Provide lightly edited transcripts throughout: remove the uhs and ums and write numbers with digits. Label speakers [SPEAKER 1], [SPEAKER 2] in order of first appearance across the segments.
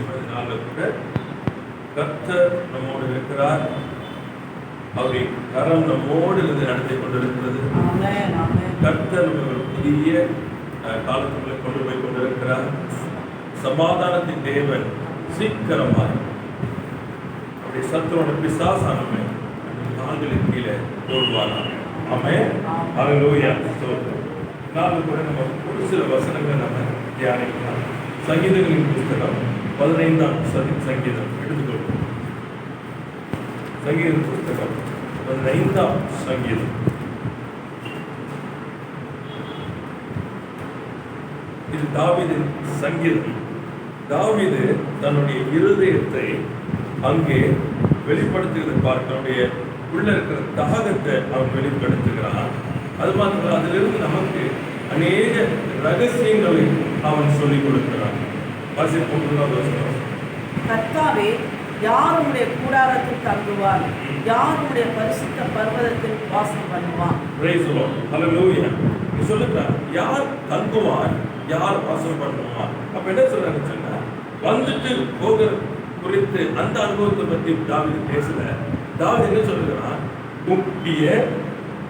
[SPEAKER 1] நிச்சயம் அதனால கூட கர்த்தர் நம்மோடு இருக்கிறார். அவருடைய கரம் நம்மோடு இருந்து நடத்தி கொண்டிருக்கிறது. கர்த்தர் நம்ம புதிய காலத்துக்குள்ள கொண்டு போய் கொண்டிருக்கிறார். சமாதானத்தின் தேவன் சீக்கிரமாக அப்படி சத்துரோட பிசாசானமே கால்களின் கீழே போடுவாராம். ஆமென். ஹல்லேலூயா. நாலு கூட நம்ம ஒரு சில வசனங்களை நம்ம தியானிக்கலாம். சங்கீதங்களின் புஸ்தகம் 15ஆம் சங்கீதம் எடுத்துக்கொள்வோம். சங்கீத புஸ்தகம் 15ஆம் சங்கீதம். இது தாவீதின் சங்கீதம். தாவீது தன்னுடைய இருதயத்தை அங்கே வெளிப்படுத்துகிறதை பார்க்க அவனுடைய உள்ள இருக்கிற தாகத்தை அவன் வெளிப்படுத்துகிறான். அது மாத்திரம் அதிலிருந்து நமக்கு அநேக ரகசியங்களை அவன் சொல்லிக் கொடுக்கிறான்.
[SPEAKER 2] கர்த்தாவே, யார் உம்முடைய கூடாரத்தில் தங்குவார்? யார் உம்முடைய பரிசுத்த பர்வதத்தில் வாசம் பண்ணுவார்?
[SPEAKER 1] Praise the lord. ஹல்லேலூயா. நீ சொல்லுறான், யார் தங்குவார், யார் வாசம் பண்ணுவார்? அப்ப என்ன சொல்றாங்க சொன்னா, வந்துட்டு போகிற குறித்து அந்த அனுபவத்தை பத்தி தாவீது பேசல. தாவீது என்ன சொல்லுகிறான், உம்முடைய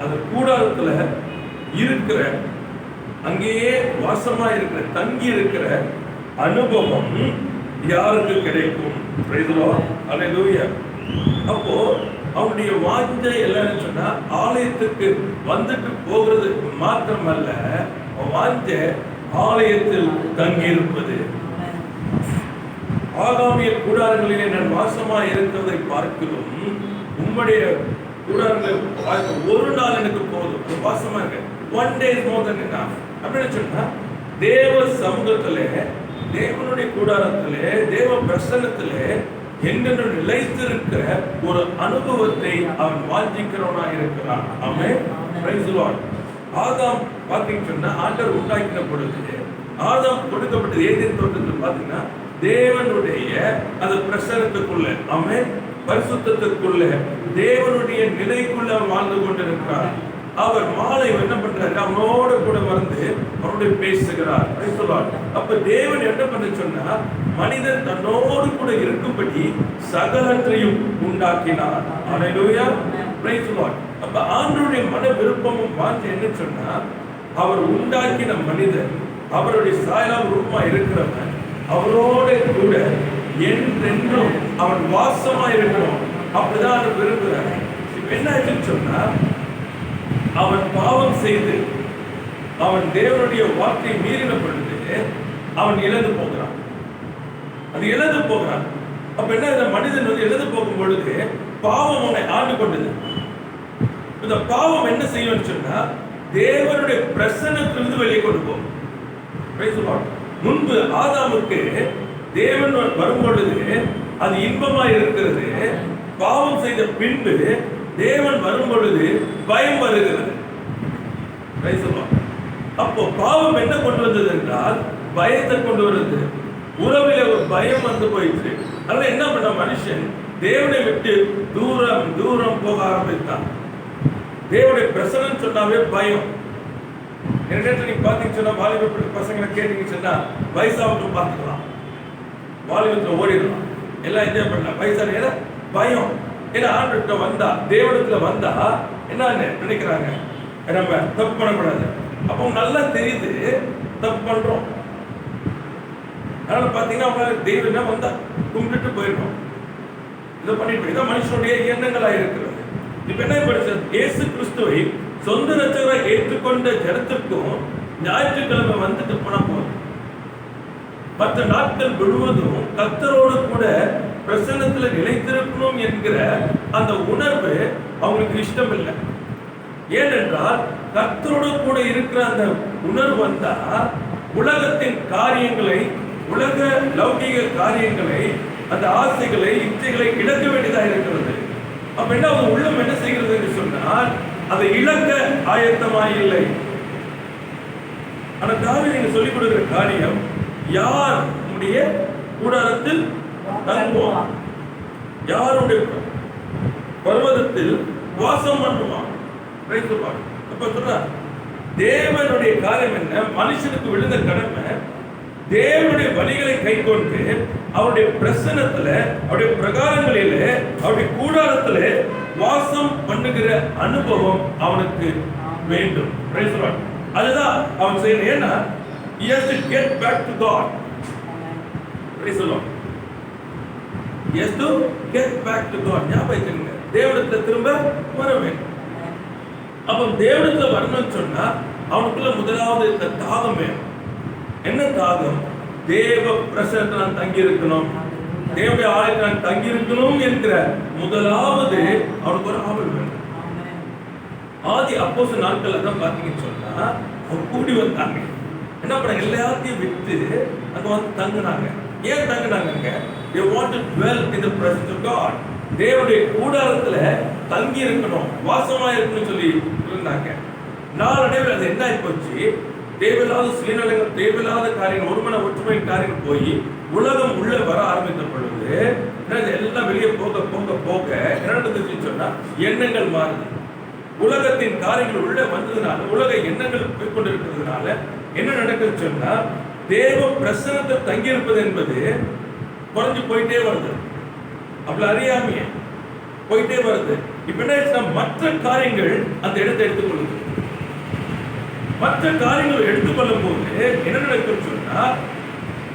[SPEAKER 1] அந்த கூடாரத்துல இருக்கிற, அங்கேயே வாசமா இருக்கிற, தங்கி இருக்கிற அனுபவம் யாருக்கு கிடைக்கும்? Praise the lord. ஹல்லேலூயா. அப்போ அவனுடைய வாஞ்சை எல்லாரும் சொன்னா ஆலயத்துக்கு வந்துட்டு போகிறது மாத்திரமல்ல, வாஞ்சை ஆலயத்தில் தங்கி இருப்பது. ஆகாமிய கூடாரங்களிலே நான் வாசமாக இருக்கிறதை பார்க்கிறோம். உம்முடைய கூடாரங்களை பார்க்க ஒரு நாள் எனக்கு போதும், வாசமா இருக்க. One day is more then enough. அப்படின்னு சொன்னா தேவ சமூகத்திலே, தேவனுடைய கூடாரத்திலே, தேவ பிரசன்னத்திலே என்னென்ன நிலைத்திருக்கிற ஒரு அனுபவத்தை அவன் வாஞ்சிக்கிறவனா இருக்கிறான். ஆமென். Price the Lord. ஆதாம் பாத்தீங்கன்னு சொன்னா ஆண்டவர் உண்டாக்கின பொழுது ஆதாம் கொடுக்கப்பட்டது ஏதேன் தோட்டத்தில் பாத்தீங்கன்னா தேவனுடைய அந்த பிரசன்னத்துக்குள்ள, ஆமென், பரிசுத்தத்துக்குள்ள, தேவனுடைய நிலைக்குள்ள வாழ்ந்து கொண்டிருக்கிறார். அவர் மாலை என்ன பண்றாரு, அவனோட கூட வந்து அவனுடைய பேசுகிறார். அப்ப தேவன் என்ன பண்ண சொன்னா, மனிதன் தன்னோடு கூட இருக்கும்படி சகலத்தையும் உண்டாக்கினார். ஹல்லேலூயா. Praise the lord. அப்ப ஆண்டவருடைய மன விருப்பமும் வாஞ்சை என்ன சொன்னா, அவர் உண்டாக்கின மனிதன் அவருடைய சாயலாக ரூபமா இருக்கிறவன் அவரோட கூட என்றென்றும் அவன் வாசமா இருக்கணும். அப்படிதான் அவர் விரும்புகிறார். இப்ப என்ன ஆச்சுன்னு சொன்னா, அவன் பாவம் செய்து அவன் தேவனுடைய வார்த்தையை மீறின பொழுது அவன் இழந்து போகிறான். அது இழந்து போகிறான். அப்ப என்ன, மனிதன் வந்து இழந்து போகும் பொழுது பாவம் அவனை ஆண்டு கொண்டது. இந்த பாவம் என்ன செய்யும் சொன்னா, தேவனுடைய பிரசன்னத்திலிருந்து வெளியே கொண்டு போகும். முன்பு ஆதாமுக்கு தேவன் வரும் பொழுது அது இன்பமாய் இருக்கிறது. பாவம் செய்த பின்பு தேவன் வரும் பொழுது பயம் வருகிறது. அப்போ பாவம் என்ன கொண்டு வந்தது என்றால் பயத்தை கொண்டு வருது. உறவில ஒரு பயம் வந்து போயிடுச்சு. அதனால என்ன பண்ண, மனுஷன் தேவனை விட்டு தூரம் தூரம் போக ஆரம்பித்தான். தேவனுடைய பிரசனம் சொன்னாவே பயம். நீங்க பாத்தீங்கன்னு சொன்னா, வாலிப பசங்களை கேட்டீங்க சொன்னா வயசாவுக்கு பார்த்துக்கலாம், வாலிபத்துல ஓடிடலாம், எல்லாம் என்ஜாய் பண்ணலாம். வயசான பயம். ஏன்னா ஆண்டு வந்தா, தேவனத்துல வந்தா என்ன நினைக்கிறாங்க, நம்ம தப்பு பண்ணக்கூடாது. அப்போ நல்லா தெரியுது தப்பு பண்றோம். அதனால பாத்தீங்கன்னா அவங்க தெய்வம் வந்தா கும்பிட்டு போயிடணும், இதை பண்ணிட்டு போய். இதான் மனுஷனுடைய எண்ணங்களா இருக்கிறது. இப்ப என்ன படிச்சது, இயேசு கிறிஸ்துவை சொந்த ரட்சகராக ஏற்றுக்கொண்ட ஜனத்திற்கும் ஞாயிற்றுக்கிழமை வந்துட்டு போனா போதும். மற்ற நாட்கள் முழுவதும் கர்த்தரோடு கூட பிரசன்னத்துல நிலைத்திருக்கணும் என்கிற அந்த உணர்வு அவங்களுக்கு இஷ்டம் இல்லை. ஏனென்றால் கர்த்தரோடு கூட இருக்கிற அந்த உணர்வு வந்தா உலகத்தின் காரியங்களை, உலக லௌகிக காரியங்களை, அந்த ஆசைகளை, இச்சைகளை இழக்க வேண்டியதாக இருக்கிறது. அப்ப என்ன, உள்ளம் என்ன செய்கிறது என்று சொன்னால் அதை இழக்க ஆயத்தமாய் இல்லை. ஆனா தாவீது நீங்க சொல்லிக் கொடுக்கிற காரியம், யார் உடைய கூடாரத்தில் தங்குவான், யாருடைய பர்வதத்தில் வாசம் பண்ணுவான். அப்ப சொல்ற தேவனுடைய காரியம் என்ன, மனுஷனுக்கு விழுந்த கடமை தேவனுடைய வழிகளை கைக்கொண்டு அவருடைய பிரசன்னத்துல, அவருடைய பிரகாரங்களில, அவருடைய கூடாரத்துல வாசம் பண்ணுகிற அனுபவம் அவனுக்கு வேண்டும். Praise the Lord. அதுதான் அவன் செய்யணும். ஏன்னா he has to get back to God. Praise the Lord. He has to get back to God. ஞாபகம் தேவனிடத்துல திரும்ப வர வேண்டும். அப்ப தேவனிடத்துல வரணும்னு சொன்னா அவனுக்குள்ள முதலாவது இந்த தாகம் வேணும். என்ன தாகம்? தேவ பிரசன்னத்தில் நான் தங்கி இருக்கணும், தேவனுடைய ஆலயத்தில் நான் தங்கி இருக்கணும் என்கிற முதலாவது அவனுக்கு ஒரு ஆவல் வேணும். ஆதி அப்போஸ்தலர் நாட்கள்ல தான் பாத்தீங்கன்னு சொன்னா அவங்க கூடி வந்தாங்க. என்ன பண்ணாங்க? எல்லாத்தையும் விட்டு அங்க வந்து தங்குனாங்க. ஏன் தங்குனாங்க? they want to dwell in the presence of God. தேவனுடைய கூடாரத்துல தங்கி இருக்கணும், வாசமா இருக்கணும்னு சொல்லி இருந்தாங்க. நாளடைவில் அது என்ன ஆயிப்போச்சு? தேவையில்லாத சுயநலங்கள், தேவையில்லாத காரியங்கள், ஒருமன ஒற்றுமை காரியங்கள் போய் உலகம் உள்ள வர ஆரம்பித்த பொழுது எல்லாம் வெளியே போக போக போக என்ன நடந்துச்சுன்னு சொன்னா எண்ணங்கள் மாறுது. உலகத்தின் காரியங்கள் உள்ள வந்ததுனால, உலக எண்ணங்கள் போய்கொண்டிருக்கிறதுனால என்ன நடக்குதுன்னு சொன்னா தேவ பிரசன்னத்தை தங்கியிருப்பது என்பது குறைஞ்சு போயிட்டே வருது. அப்படி அறியாமையே போயிட்டே வருது. இப்ப என்ன, மற்ற காரியங்கள் அந்த இடத்தை எடுத்துக்கொள்ளுது. மற்ற காரியங்கள் எடுத்துக்கொள்ளும் போது என்ன நடக்குன்னு சொன்னா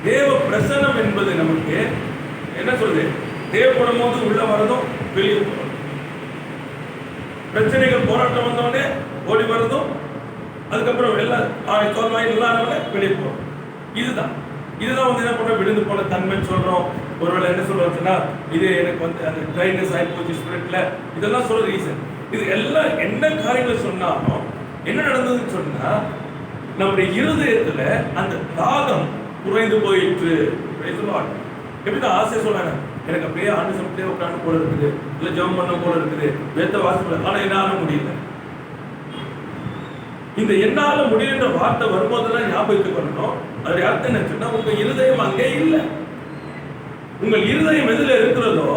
[SPEAKER 1] தேவ பிரசன்னம் என்பது நமக்கு என்ன சொல்றது? தேவைப்படும் போது உள்ள வரதும் வெளியே போறதும், பிரச்சனைகள் போராட்டம் வந்தோடனே ஓடி வரதும், அதுக்கப்புறம் எல்லாம் தோல்வாய் இல்லாதவனே வெளியே போறோம். இதுதான் வந்து என்ன பண்ண விழுந்து போன தன்மைன்னு சொல்றோம். ஒருவேளை என்ன சொல்றோம்னா இது எனக்கு வந்து அந்த ட்ரைனஸ் ஆகி போச்சு ஸ்பிரிட்ல, இதெல்லாம் சொல்ற ரீசன். இது எல்லாம் என்ன காரியங்கள் சொன்னாலும் என்ன நடந்ததுன்னு சொன்னா நம்முடைய இருதயத்துல அந்த தாகம் குறைந்து போயிற்று. எப்படிதான் ஆசை சொன்னாங்க, எனக்கு அப்படியே ஆண்டு சமத்தே உட்காந்து போல இருக்குது, இல்ல ஜெபம் பண்ண போல இருக்குது, வேத்த வாசம், ஆனா என்னால முடியல. இந்த என்னால முடியன்ற வார்த்தை வரும்போதெல்லாம் ஞாபகத்துக்கு வரணும். அதோடைய அர்த்தம் என்ன சொன்னா உங்க இருதயம் அங்கே இல்லை. உங்கள் இருதயம் எதுல இருக்கிறதோ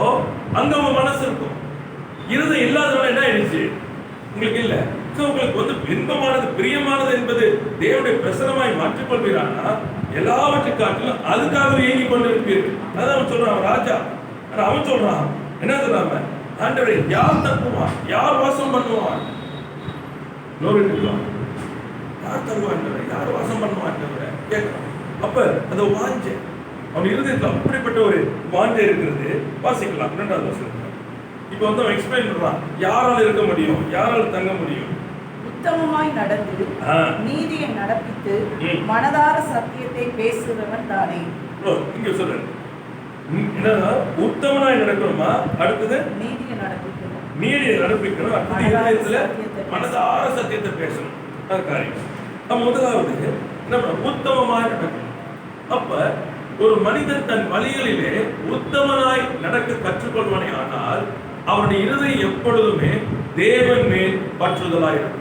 [SPEAKER 1] அங்க உங்க மனசு இருக்கும். இருதயம் இல்லாதவன என்ன ஆயிடுச்சு? உங்களுக்கு இல்ல. உங்களுக்கு வந்து இன்பமானது, பிரியமானது என்பது தேவனுடைய பிரசனமாய் மாற்றிக்கொள்வீரானா எல்லாவற்றை காட்டிலும் அதுக்காக இயங்கி கொண்டிருப்பீர்கள். அதான் அவன் சொல்றான் ராஜா. அவன் சொல்றான் என்ன சொல்றாங்க? ஆண்டவரே யார் தங்குவான், யார் வாசம் பண்ணுவான்? யார் தங்குவான், யார் வாசம் பண்ணுவான் கேட்கிறான். அப்ப அந்த வாஞ்சை அவன் இருதயத்தில் அப்படிப்பட்ட ஒரு வாஞ்சை இருக்கிறது. வாசிக்கலாம் 2வது வசனம். இப்ப வந்து அவன் எக்ஸ்பிளைன் பண்றான் யாரால் இருக்க முடியும், யாரால் தங்க முடியும்.
[SPEAKER 2] உத்தமமாய் நடந்து நீதியை நடப்பித்து மனதார சத்தியத்தை பேசுகிறவன் தானே.
[SPEAKER 1] இங்க சொல்றேன் என்னன்னா உத்தமனாய் நடக்கணுமா, அடுத்தது நீதியை நடப்பிக்கணும், அடுத்தது இதயத்துல மனதார சத்தியத்தை பேசணும். அது காரியம். நம்ம முதலாவது என்ன உத்தமமாய் நடக்கணும். அப்ப ஒரு மனிதன் தன் வழிகளிலே உத்தமனாய் நடக்க கற்றுக்கொள்வானே ஆனால் அவருடைய இருதயம் எப்பொழுதுமே தேவன் மேல் பற்றுதலாய் இருக்கும்.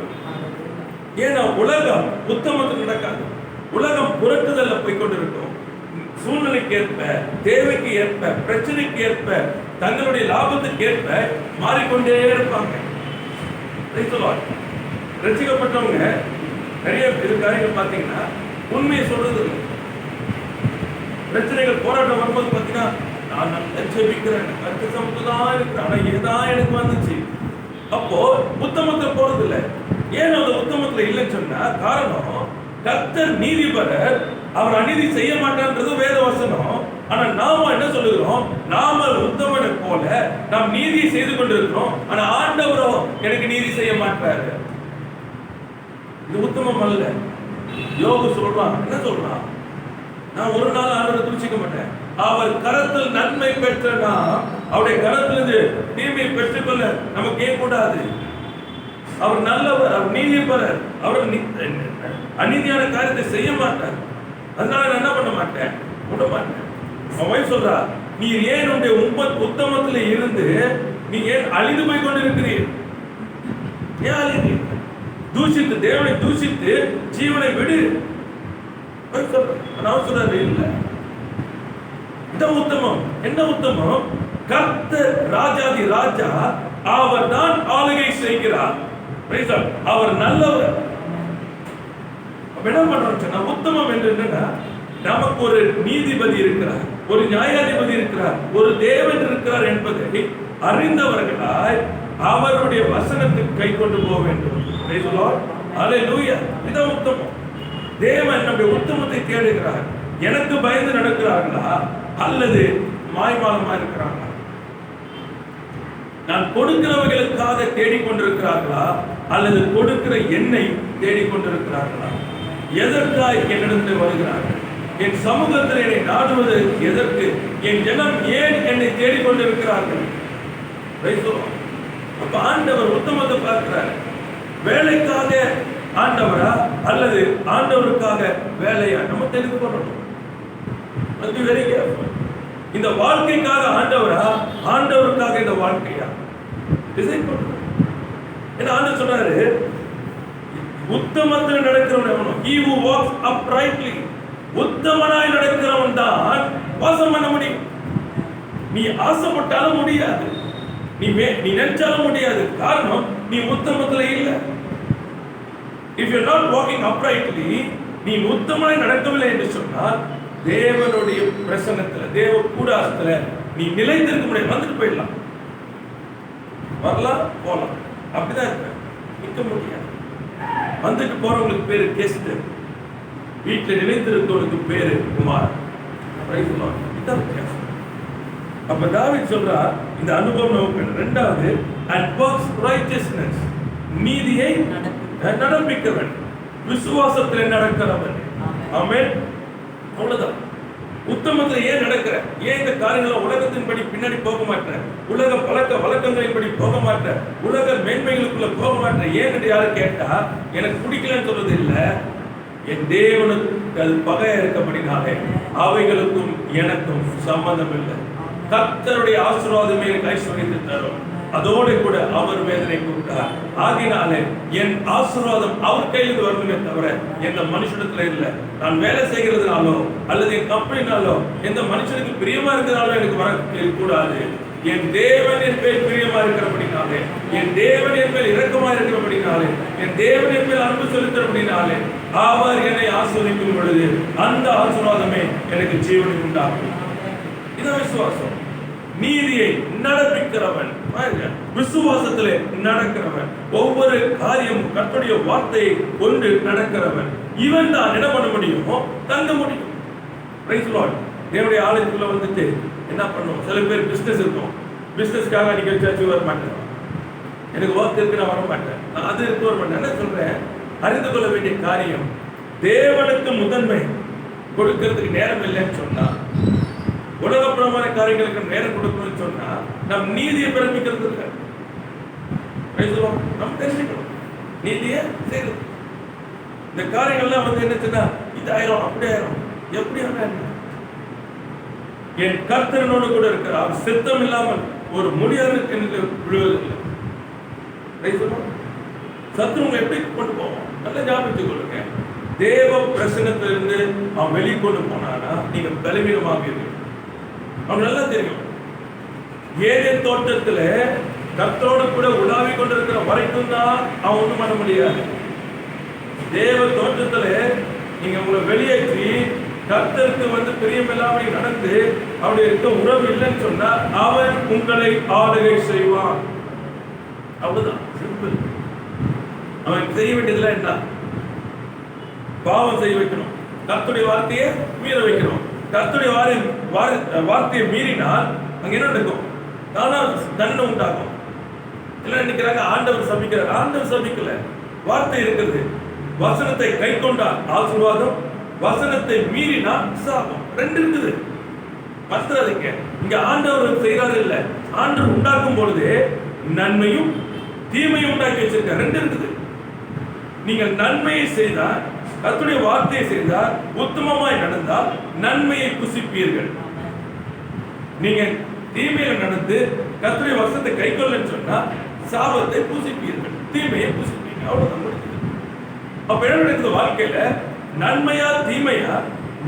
[SPEAKER 1] ஏன்னா உலகம் உத்தமத்துக்கு நடக்காது. உலகம் புரட்டுதல்ல போய்கொண்டிருக்கும். சூழ்நிலைக்கு ஏற்ப, தேவைக்கு ஏற்ப, பிரச்சனைக்கு ஏற்ப, தங்களுடைய லாபத்துக்கு ஏற்ப மாறிக்கொண்டே இருப்பாங்க. ரசிக்கப்பட்டவங்க நிறைய காரியங்கள் பார்த்தீங்கன்னா உண்மையை சொல்றது இல்லை. பிரச்சனைகள் போராட்டம் வரும்போது பார்த்தீங்கன்னா நான் நல்லா ஜெபிக்கிறேன், கருத்து சமத்து தான் இருக்கிறேன், ஆனா இதுதான் எனக்கு வந்துச்சு. அப்போ உத்தமத்தை போறது இல்லை. ஏன் அந்த உத்தமத்துல இல்லைன்னு சொன்னா காரணம் கர்த்தர் நீதிபரர், அவர் அநீதி செய்ய மாட்டான்றது வேத வசனம். ஆனா நாம என்ன சொல்லுகிறோம்? நாம உத்தமனை போல நாம் நீதி செய்து கொண்டிருக்கிறோம். ஆனா ஆண்டவரோ எனக்கு நீதி செய்ய மாட்டாரு. இது உத்தமம் அல்ல. யோகு சொல்றான், என்ன சொல்றான்? நான் ஒரு நாள் ஆண்டவரை துதிக்க மாட்டேன். அவர் கரத்தில் நன்மை பெற்றனா அவருடைய கரத்திலிருந்து தீமையை பெற்றுக்கொள்ள நமக்கு ஏன் கூடாது? அவர் நல்லவர், அவர் நீதிபரர், அவர் அநீதியான காரியத்தை செய்ய மாட்டார். அதனால நான் என்ன பண்ண மாட்டேன், விட மாட்டேன். அவன் சொல்றா, நீ ஏன் உன்னுடைய உத்தமத்தில் இருந்து நீ ஏன் அழிந்து போய் கொண்டிருக்கிறீர்? ஏன் அழிந்து? தூஷித்து, தேவனை தூஷித்து ஜீவனை விடு. நான் சொல்றது இல்லை. இதான் உத்தமம். என்ன உத்தமம்? கர்த்தர் ராஜாதி ராஜா, அவர் தான் ஆளுகை செய்கிறார். அவர் நல்லவர். என்ன பண்றோம் சொன்னா உத்தமம் என்று என்னன்னா நமக்கு ஒரு நீதிபதி இருக்கிறார், ஒரு நியாயாதிபதி இருக்கிறார், ஒரு தேவன் இருக்கிறார் என்பதை அறிந்தவர்களாய் அவருடைய வசனத்துக்கு கை கொண்டு போக வேண்டும். Praise the Lord. Hallelujah. இதுதான் உத்தமம். தேவன் நம்முடைய உத்தமத்தை தேடுகிறார். எனக்கு பயந்து நடக்கிறார்களா அல்லது மாய்மாலமா இருக்கிறார்களா? நான் கொடுக்கிறவர்களுக்காக தேடிக்கொண்டிருக்கிறார்களா அல்லது கொடுக்கிற என்னை தேடிக்கொண்டிருக்கிறார்களா? எதற்காக என்னிடத்தில் வருகிறார்கள்? என் சமூகத்தில் என்னை நாடுவது எதற்கு? என் ஜனம் ஏன் என்னை தேடிக்கொண்டிருக்கிறார்கள்? அப்ப ஆண்டவர் உத்தமத்தை பார்க்கிறார். வேலைக்காக ஆண்டவரா அல்லது ஆண்டவருக்காக வேலையா? நம்ம தெரிந்து கொள்ளணும். அது வெரி கேர்ஃபுல். இந்த வாழ்க்கைக்காக ஆண்டவரா ஆண்டவருக்காக இந்த வாழ்க்கையா டிசைட் பண்ணணும். ஏன்னா ஆண்டவர் சொன்னாரு, உத்தமத்தில் நடக்கிறவன் எவனோ, he who walks uprightly, உத்தமனாய் நடக்கிறவன் தான் வாசம் பண்ண முடியும். நீ ஆசைப்பட்டாலும் முடியாது, நீ நினைச்சாலும் முடியாது. காரணம், நீ உத்தமத்துல இல்ல. if you are not walking uprightly, நீ உத்தமனாய் நடக்கவில்லை என்று சொன்னால் தேவனுடைய பிரசன்னத்துல, தேவ கூடாரத்துல நீ நிலைத்திருக்க முடியாது. வந்துட்டு போயிடலாம், வரலாம் போலாம், அப்படிதான் இருக்க, நிற்க முடியாது. வந்துட்டு போறவங்களுக்கு பேரு கெஸ்ட், வீட்டில் நிலைத்திருக்கவனுக்கு பேரு குமார். அப்ப தாவீது சொல்றார், இந்த அனுபவம் நமக்கு. இரண்டாவது, and works righteousness, நீதியை நடப்பிக்கிறவன், விசுவாசத்தில் நடக்கிறவன். ஆமென். அவ்வளவுதான். உத்தமத்தில் ஏன் நடக்கிற, ஏன் இந்த காரியங்கள் உலகத்தின்படி பின்னாடி போக மாட்டேன், உலக பழக்க வழக்கங்களின்படி போக மாட்டேன், உலக மேன்மைகளுக்குள்ள போக மாட்டேன் ஏன் என்று யாரும் கேட்டா, எனக்கு பிடிக்கலன்னு சொல்றது இல்லை, என் தேவனுக்கு அது பகையா இருக்கப்படினாலே அவைகளுக்கும் எனக்கும் சம்பந்தம் இல்லை. கர்த்தருடைய ஆசீர்வாதமே எனக்கு ஐஸ்வர்யத்தை தரும், அதோடு கூட அவர் வேதனை கொடுத்தார். ஆகினாலே என் ஆசீர்வாதம் அவர் கையிலிருந்து வரணுமே தவிர எந்த மனுஷனிடத்துல இல்லை. நான் வேலை செய்கிறதுனாலோ அல்லது என் கம்பெனினாலோ எந்த மனுஷனுக்கு பிரியமா இருக்கிறதாலோ எனக்கு வர கூடாது. என் தேவன் என் பேர் பிரியமா இருக்கிறபடினாலே, என் தேவன் என் மேல் இரக்கமா இருக்கிறபடினாலே, என் தேவன் என் மேல் அன்பு செலுத்துறபடினாலே அவர் என்னை ஆசீர்வதிக்கும் பொழுது அந்த ஆசீர்வாதமே எனக்கு ஜீவனை உண்டாகும். இதான் விசுவாசம். நீதியை நடப்பிக்கிறவன், விசுவாசத்திலே நடக்கிறவன், ஒவ்வொரு காரியமும் கர்த்தருடைய வார்த்தையை கொண்டு நடக்கிறவன், இவன் தான் என்ன பண்ண முடியுமோ தங்க முடியும். Price the Lord. தேவனுடைய ஆலயத்துக்குள்ள வந்துட்டு என்ன பண்ணுவோம்? சில பேர் பிசினஸ் இருக்கும், பிசினஸ்க்காக நீங்க சர்ச்சுக்கு வர மாட்டேன், எனக்கு ஒர்க் இருக்கு நான் வர மாட்டேன், நான் அது இருக்கு வர மாட்டேன். என்ன சொல்றேன்? அறிந்து கொள்ள வேண்டிய காரியம், தேவனுக்கு முதன்மை கொடுக்கிறதுக்கு நேரம் இல்லைன்னு சொன்னா, உலகப்பிரமான காரியங்களுக்கு நேரம் கொடுக்கணும்னு சொன்னா நம் நீதியை பிறப்பிக்கிறது இல்லை. நம்ம தெரிஞ்சுக்கணும் நீதியை செய்யறது. இந்த காரியங்கள்லாம் வந்து என்னச்சுன்னா, இது ஆயிரம் அப்படி ஆயிரம் எப்படி ஆனா, என் கர்த்தரனோடு கூட இருக்கிறார், அவர் சித்தம் இல்லாமல் ஒரு முடியாதற்கு எனக்கு விழுவதில்லை. சத்துருவங்க எப்படி கொண்டு போவோம்? நல்ல ஞாபகத்துக் கொள்ளுங்க. தேவ பிரசனத்திலிருந்து அவன் வெளிக்கொண்டு போனானா நீங்க பலவீனமாவீர்கள். அவன் நல்லா தெரியும். ஏதேன் தோட்டத்துல கர்த்தரோடு கூட உலாவி கொண்டிருக்கிற வரைக்கும் தான் அவன் ஒண்ணும் பண்ண முடியாது. தேவ தோட்டத்துல நீங்க உங்களை வெளியேற்றி கர்த்தருக்கு வந்து பிரியமில்லாமல் நடந்து அப்படி இருக்க உறவு இல்லைன்னு சொன்னா அவன் உங்களை ஆளுகை செய்வான். அவ்வளவுதான், சிம்பிள். அவன் செய்ய வேண்டியதுல என்ன? பாவம் செய்ய வைக்கணும், கர்த்தருடைய வார்த்தையை மீற வைக்கணும். கர்த்தருடைய வார்த்தையை மீறினால் அங்க என்ன நடக்கும்? தானா தண்டனை உண்டாகும். எல்லாம் நினைக்கிறாங்க ஆண்டவர் சபிக்கிறார். ஆண்டவர் சபிக்கல, வார்த்தை இருக்கிறது. வசனத்தை கை கொண்டால் ஆசீர்வாதம், வசனத்தை மீறினால் சாபம். ரெண்டு இருக்குது, மறந்துடாதீங்க. இங்க ஆண்டவர் செய்யறாரு இல்ல, ஆண்டவர் உண்டாக்கும் பொழுது நன்மையும் தீமையும் உண்டாக்கி வச்சிருக்க. ரெண்டு இருக்குது. நீங்க நன்மையை செய்தால், கர்த்தருடைய வார்த்தையை செய்தால், உத்தமமாய் நடந்தால் நன்மையை புசிப்பீர்கள். நீங்க தீமையில நடந்து கர்த்தருடைய வசனத்தை கை கொள்ளன்னு சொன்னா சாபத்தை புசிப்பீர்கள், தீமையை புசிப்பீங்க. அவ்வளவுதான் முடியுது. அப்ப என்ன நடக்குது வாழ்க்கையில? நன்மையா தீமையா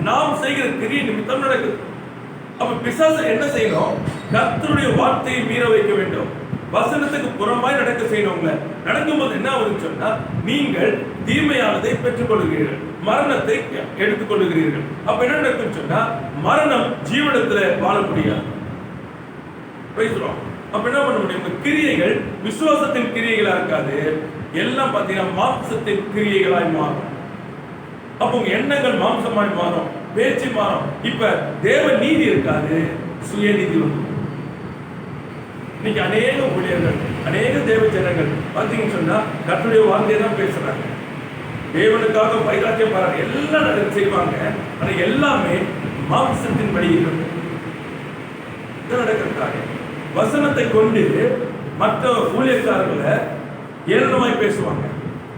[SPEAKER 1] நாம் செய்கிற கிரியை நிமித்தம் நடக்குது. அப்ப பிசாசு என்ன செய்யணும்? கர்த்தருடைய வார்த்தையை மீற வைக்க வேண்டும், வசனத்துக்கு புறமாய் நடக்க செய்யணும்ல. நடக்கும்போது என்ன ஆகுதுன்னு சொன்னா நீங்கள் தீமையானதை பெற்றுக் கொள்கிறீர்கள். மரணத்தை எடுத்துக்கொள்ளுகிறீர்கள். அப்ப என்ன நடக்கும் சொன்னா, மரணம் ஜீவனத்துல வாழ முடியாது. அப்ப என்ன பண்ண முடியும்? உங்க கிரியைகள் விசுவாசத்தின் கிரியைகளா இருக்காது, எல்லாம் பாத்தீங்கன்னா மாம்சத்தின் கிரியைகளாய் மாறும். அப்ப உங்க எண்ணங்கள் மாம்சமாய் மாறும், பேச்சு மாறும். இப்ப தேவ நீதி இருக்காது, சுயநீதி வந்து. இன்னைக்கு அநேக ஊழியர்கள், அநேக தேவ ஜனங்கள் பாத்தீங்கன்னு சொன்னா கர்த்தருடைய வார்த்தையை தான் பேசுறாங்க, தேவனுக்காக வைராக்கியம் பாருங்க, எல்லாம் செய்வாங்க. ஆனா எல்லாமே மாம்சத்தின் படி நடக்கிறாங்க. வசனத்தை கொண்டு மற்ற ஊழியக்காரர்களை ஏளனமாய் பேசுவாங்க,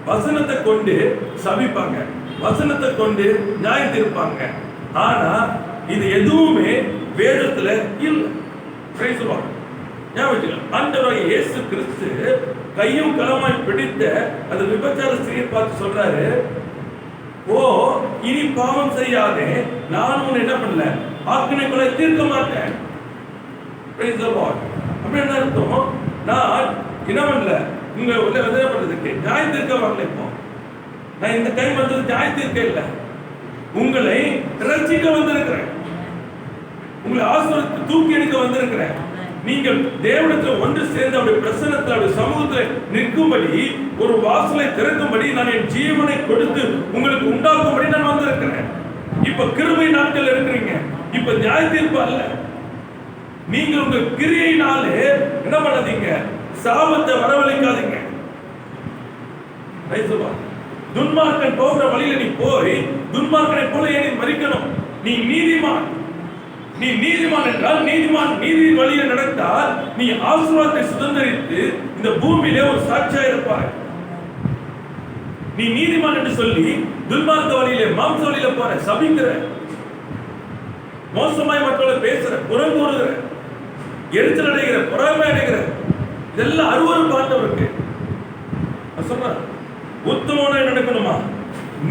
[SPEAKER 1] வசனத்தை கொண்டு சபிப்பாங்க, வசனத்தை கொண்டு நியாயம் தீர்ப்பாங்க. ஆனா இது எதுவுமே வேதத்துல இல்லை. ஆண்டவராகிய இயேசு கிறிஸ்து கையும் களமாய் பிடித்த அந்த விபச்சார ஸ்திரியை பார்த்து சொல்றாரு, ஓ இனி பாவம் செய்யாதே, நான் உன்னை என்ன பண்ணல, ஆக்கினைக்குள்ள தீர்க்க மாட்டேன். அப்படி என்ன அர்த்தம்? நான் என்ன பண்ணல, உங்க பண்றதுக்கு நியாய தீர்க்க வரல. இப்போ நான் இந்த டைம் வந்தது நியாய தீர்க்க இல்லை, உங்களை ரட்சிக்க வந்திருக்கிறேன், உங்களை ஆசீர்வதித்து தூக்கி எடுக்க வந்திருக்கிறேன். நீங்கள் தேவனிடத்தில் ஒன்று சேர்ந்து அவருடைய பிரசன்னத்தில் அவருடைய சமூகத்தில் நிற்கும்படி, ஒரு வாசலை திறக்கும்படி நான் என் ஜீவனை கொடுத்து உங்களுக்கு உண்டாக்கும்படி நான் வந்திருக்கிறேன். இப்ப கிருபை நாட்கள் இருக்கிறீங்க, இப்ப நியாய தீர்ப்பு அல்ல. நீங்க உங்க கிரியையினாலே என்ன பண்ணாதீங்க, சாபத்தை வரவழைக்காதீங்க. துன்மார்க்கன் போகிற வழியில நீ போய் துன்மார்க்கனை போல ஏன் மறிக்கணும்? நீ நீதிமான், நீ நீதிமான் என்றால் நீதிமான் நீதி வழியில் நடந்தால் நீ ஆசீர்வாதத்தை சுதந்திரித்து இந்த பூமியிலே ஒரு சாட்சியா இருப்பாய். நீ நீதிமான் என்று சொல்லி துன்மார்க்க வழியிலே மாம்ச வழியில போற, சபிக்கிற, மோசமாய் மக்களை பேசுற, புறம் கூறுகிற, எரிச்சல் அடைகிற, பொறாமை அடைகிற, இதெல்லாம் அருவருப்பானவருக்கு சொல்ற. உத்தமோட நடக்கணுமா?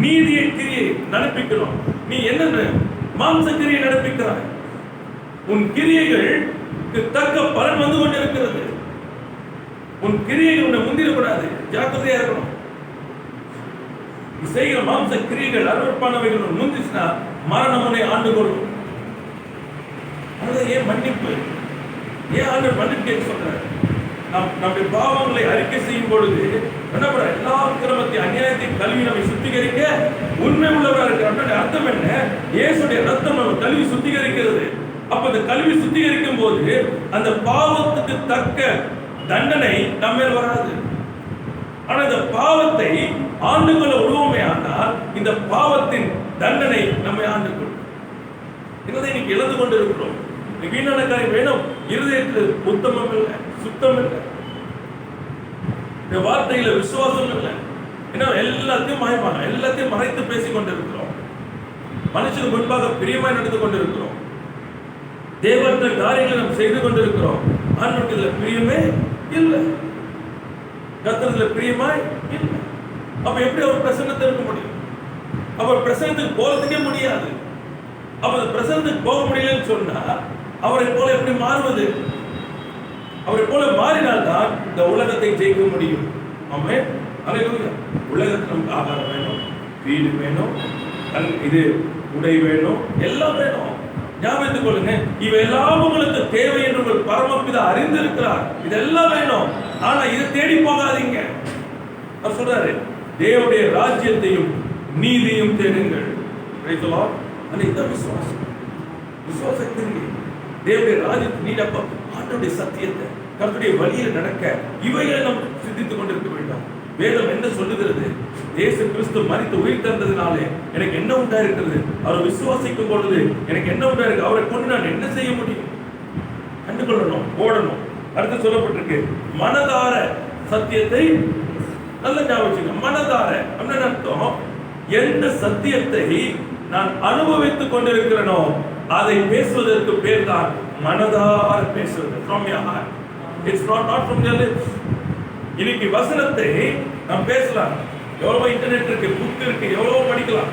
[SPEAKER 1] நீதியை கிரியை நடப்பிக்கணும். நீ என்ன மாம்ச கிரியை நடப்பிக்கிறாய்? உன் கிரியைகளுக்கு தக்க பலன் வந்து கொண்டிருக்கிறது. உன் கிரியைகள் உன்னை முந்திடக்கூடாது, ஜாக்கிரதையா இருக்கணும். செய்கிற மாம்ச கிரியைகள் அருவருப்பானவைகள் முந்திச்சுன்னா மரணம் உன்னை ஆண்டு கொள்ளும். ஏன் மன்னிப்பு? ஏன் ஆண்டு மன்னிப்பு கேட்க சொல்றாரு? நம்முடைய பாவங்களை அறிக்கை செய்யும் பொழுது என்ன பண்ற, எல்லா கிரமத்தை அநியாயத்தையும் கல்வி நம்மை சுத்திகரிக்க உண்மை உள்ளவராக இருக்கிற அர்த்தம் என்ன? இயேசுடைய ரத்தம் நம்ம கல்வி சுத்திகரிக்கிறது. அப்ப அந்த கல்வி சுத்திகரிக்கும் போது அந்த பாவத்துக்கு தக்க தண்டனை நம்ம மேல் வராது. ஆனா இந்த பாவத்தை ஆண்டு கொள்ள விடுவோமே ஆனால் இந்த பாவத்தின் தண்டனை நம்மை ஆண்டு கொள்ளும். இதை இன்னைக்கு இழந்து கொண்டு இருக்கிறோம். வீணான காரியம் வேணும், இருதயத்தில் உத்தமம் இல்லை, சுத்தம் இல்லை, இந்த வார்த்தையில விசுவாசம் இல்லை. ஏன்னா எல்லாத்தையும் மாயமான, எல்லாத்தையும் மறைத்து பேசிக் கொண்டிருக்கிறோம். மனுஷனுக்கு முன்பாக பிரியமாய் நடந்து கொண்டிருக்கிறோம். தேவற்ற காரியங்களை நாம் செய்து கொண்டிருக்கிறோம். ஆண்டவருக்கு இதுல பிரியமே இல்லை, கர்த்தர்ல பிரியமாய் இல்லை. அப்ப எப்படி அவர் பிரசன்னத்தில் இருக்க முடியும்? அவர் பிரசன்னத்துக்கு போறதுக்கே முடியாது. அப்ப பிரசன்னத்துக்கு போக முடியலன்னு சொன்னா அவரை போல எப்படி மாறுவது? அவரை போல மாறினால்தான் இந்த உலகத்தை ஜெயிக்க முடியும். ஆமென், அல்லேலூயா. உலகத்தில் நமக்கு ஆகாரம் வேணும், வீடு வேணும், இது உடை வேணும், எல்லாம் வேணும். ஞாபகத்துக் கொள்ளுங்க, இவையெல்லாம் உங்களுக்கு தேவை என்று உங்கள் பரமபிதா அறிந்திருக்கிறார். இதெல்லாம் வேணும். ஆனா இதை தேடி போகாதீங்க. அவர் சொல்றாரு, தேவனுடைய ராஜ்யத்தையும் நீதியும் தேடுங்கள். இதான் விசுவாசம். விசுவாசத்தின் தேவனுடைய ராஜ்யத்தை நீடப்ப ஆண்டவருடைய சத்தியத்தை கர்த்தருடைய வழியில நடக்க இவைகளை நாம் சிந்தித்துக் கொண்டிருக்க வேண்டும். வேதம் என்ன சொல்லுகிறது? இயேசு கிறிஸ்து மரித்து உயிர் தந்ததினாலே எனக்கு என்ன உண்டாயிருக்கிறது? அவர் விசுவாசிக்கும் பொழுது எனக்கு என்ன உண்டாயிருக்கு? அவரை கொண்டு நான் என்ன செய்ய முடியும்? கண்டுகொள்ளணும், ஓடணும். அடுத்து சொல்லப்பட்டிருக்கு, மனதார சத்தியத்தை நல்ல ஞாபகம். மனதார அப்படின்னு அர்த்தம், எந்த சத்தியத்தை நான் அனுபவித்துக் கொண்டிருக்கிறேனோ அதை பேசுவதற்கு பேர் தான் மனதார பேசுவது. From your heart. It's not from your lips. இன்னைக்கு வசனத்தை நாம் பேசலாம். எவ்வளவு இன்டர்நெட் இருக்கு, புக் இருக்கு, எவ்வளவு படிக்கலாம்,